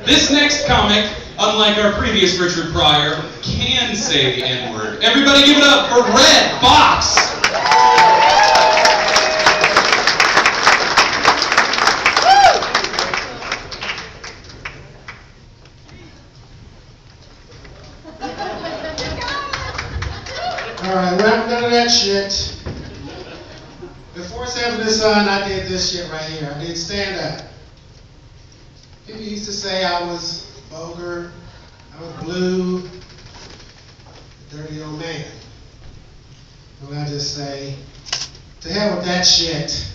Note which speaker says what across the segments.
Speaker 1: This next comic, unlike our previous Richard Pryor, can say the N-word. Everybody give it up for Redd Foxx!
Speaker 2: Alright, well, none of that shit. Before Seven of the Sun, I did this shit right here. I did stand up. People used to say I was vulgar, I was blue, dirty old man. Well, I just say, to hell with that shit.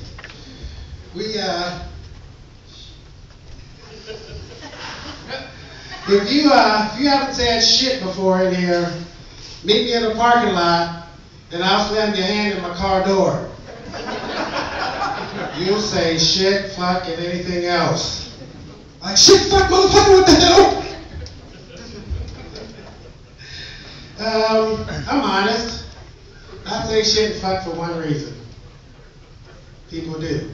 Speaker 2: If you haven't said shit before in here, meet me in the parking lot, and I'll slam your hand in my car door. You'll say shit, fuck, and anything else. Like, shit, fuck, motherfucker, what the hell? I'm honest. I say shit and fuck for one reason. People do.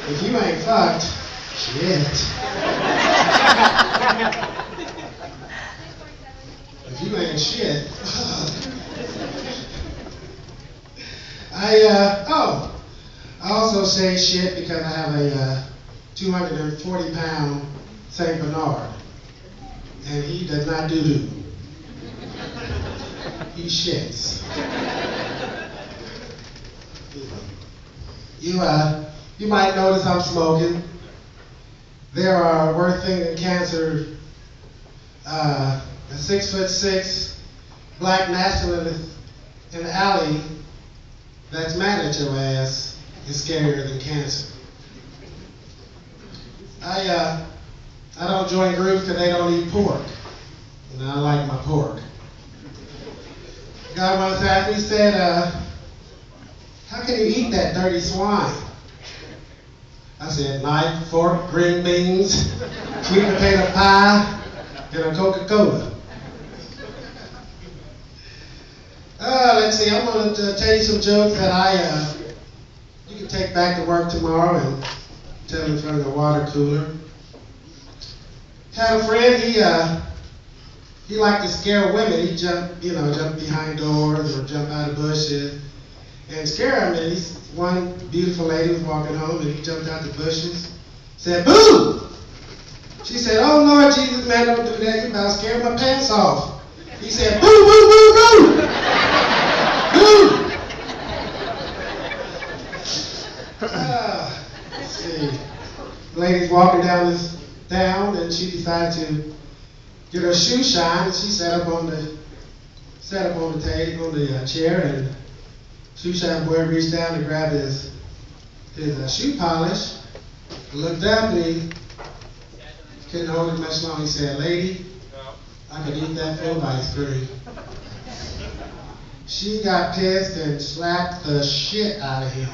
Speaker 2: If you ain't fucked, shit. If you ain't shit, I also say shit because I have a 240-pound Saint Bernard, and he does not do-do. He shits. You might notice I'm smoking. There are worse things than cancer. A 6'6" black masculine in the alley that's mad at your ass is scarier than cancer. I don't join groups because they don't eat pork. And I like my pork. A guy once asked me, said, how can you eat that dirty swine? I said, knife, fork, green beans, sweet potato pie, and a Coca-Cola. Let's see, I'm going to tell you some jokes that you can take back to work tomorrow and tell in front of the water cooler. Had a friend, he liked to scare women. He'd jump behind doors or jump out of bushes and scare them. And one beautiful lady was walking home and he jumped out the bushes, said, "Boo!" She said, "Oh Lord Jesus, man, don't do that. You're about to scare my pants off." He said, "Boo, boo, boo, boo! Boo!" Let's see. The lady's walking down and she decided to get her shoe shine. And she sat up on the chair, and shoe shine boy reached down and grabbed his shoe polish, looked up, and he couldn't hold it much longer. He said, "Lady, I could eat that full ice cream." She got pissed and slapped the shit out of him.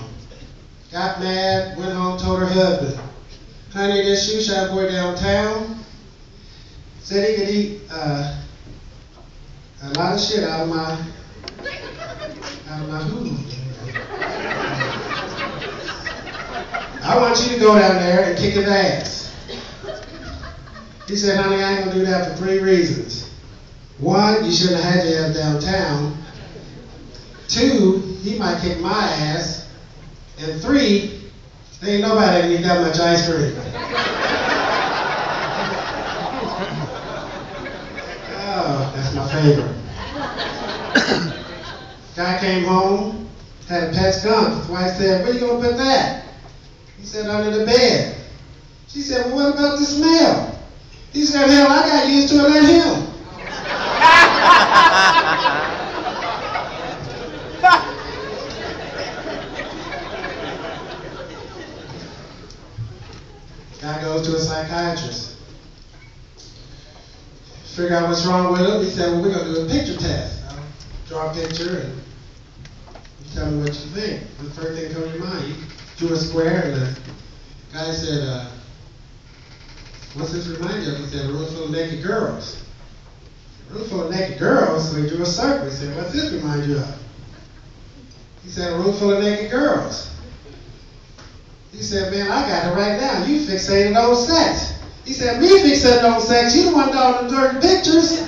Speaker 2: Got mad, went home, told her husband, "Honey, this shoe shine boy downtown said he could eat a lot of shit out of my hoo-hoo. I want you to go down there and kick his ass." He said, "Honey, I ain't gonna do that for 3 reasons. 1, you shouldn't have had your ass downtown. 2, he might kick my ass. And 3, there ain't nobody that can eat that much ice cream." Oh, that's my favorite. Guy came home, had a pet skunk. His wife said, "Where you gonna put that?" He said, "Under the bed." She said, "Well, what about the smell?" He said, "Hell, I got used to it at him." Guy goes to a psychiatrist. Figure out what's wrong with him. He said, "Well, we're going to do a picture test. I'll draw a picture and you tell me what you think." The first thing that comes to your mind, you drew a square, and the guy said, "What's this remind you of?" He said, "A room full of naked girls." "A room full of naked girls?" So he drew a circle. He said, "What's this remind you of?" He said, "A room full of naked girls." He said, man, I got it right now. You fixated on sex. He said, me fixated on sex? You the one doing the dirty pictures.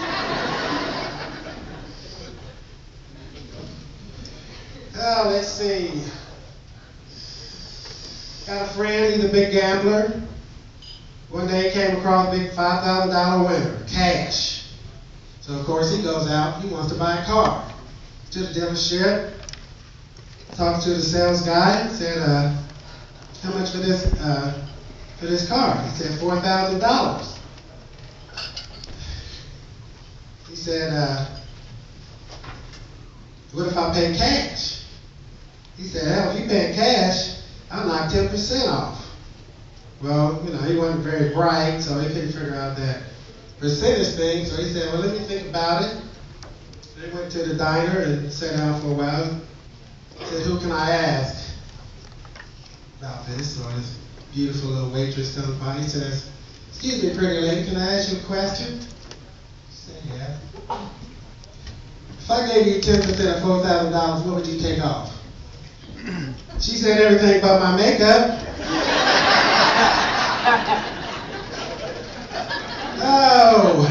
Speaker 2: Oh, let's see. Got a friend, he's a big gambler. One day he came across a big $5,000 winner, cash. So of course he goes out, he wants to buy a car. To the dealership, talked to the sales guy, said, how much for this car? He said, $4,000. He said, what if I pay cash? He said, hell, if you pay cash, I'll knock 10% off. Well, you know, he wasn't very bright, so he couldn't figure out that percentage thing. So he said, well, let me think about it. They went to the diner and sat down for a while. He said, who can I ask about this? So this beautiful little waitress comes by. He says, excuse me, pretty lady, can I ask you a question? She said, yeah. If I gave you 10% of $4,000, what would you take off? She said, everything but my makeup. Oh,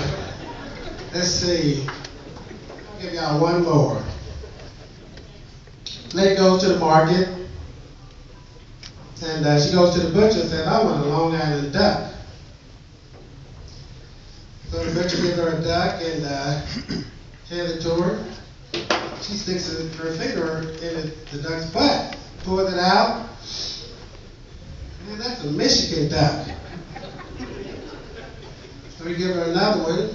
Speaker 2: let's see. I'll give y'all one more. Lady goes to the market, and she goes to the butcher and says, I want a Long Island duck. So the butcher gives her a duck and hands it to her. She sticks her finger in the duck's butt, pulls it out. Man, that's a Michigan duck. So we give her another one.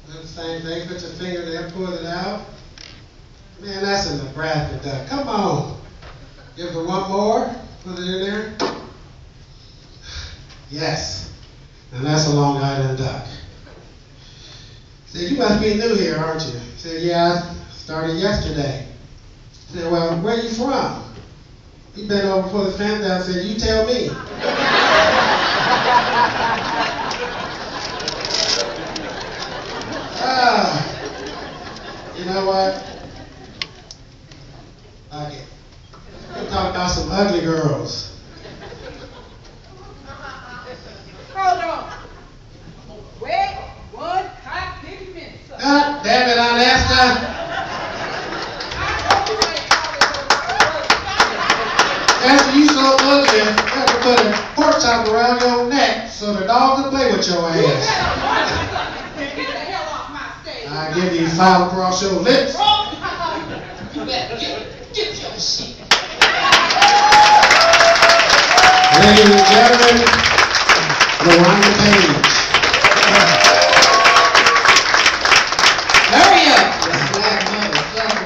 Speaker 2: Do the same thing, put your finger there, pull it out. Man, that's a Nebraska duck. Come on. Give her one more, put it in there. Yes. And that's a Long Island duck. Said, you must be new here, aren't you? Said, yeah, I started yesterday. Said, well, where are you from? He bent over, pulled his pants down, and said, you tell me. You know what? Okay. We'll talk about some ugly girls.
Speaker 3: Hold on. Wait 1 hot 50 minutes.
Speaker 2: God damn it, Aunt Esther. Esther, you so ugly, you have to put a pork chop around your neck so the dog can play with your ass.
Speaker 3: Get the hell off my stage.
Speaker 2: I give you 5 across your lips.
Speaker 3: You better get your shit.
Speaker 2: Ladies and gentlemen, Lorena Page.
Speaker 3: Hurry up, you black motherfucker.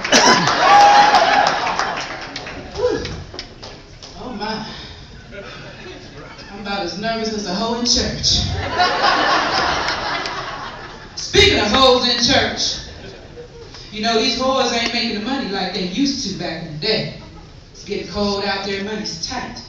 Speaker 3: Oh my. I'm about as nervous as a hoe in church. Speaking of hoes in church, you know, these whores ain't making the money like they used to back in the day. It's getting cold out there, money's tight.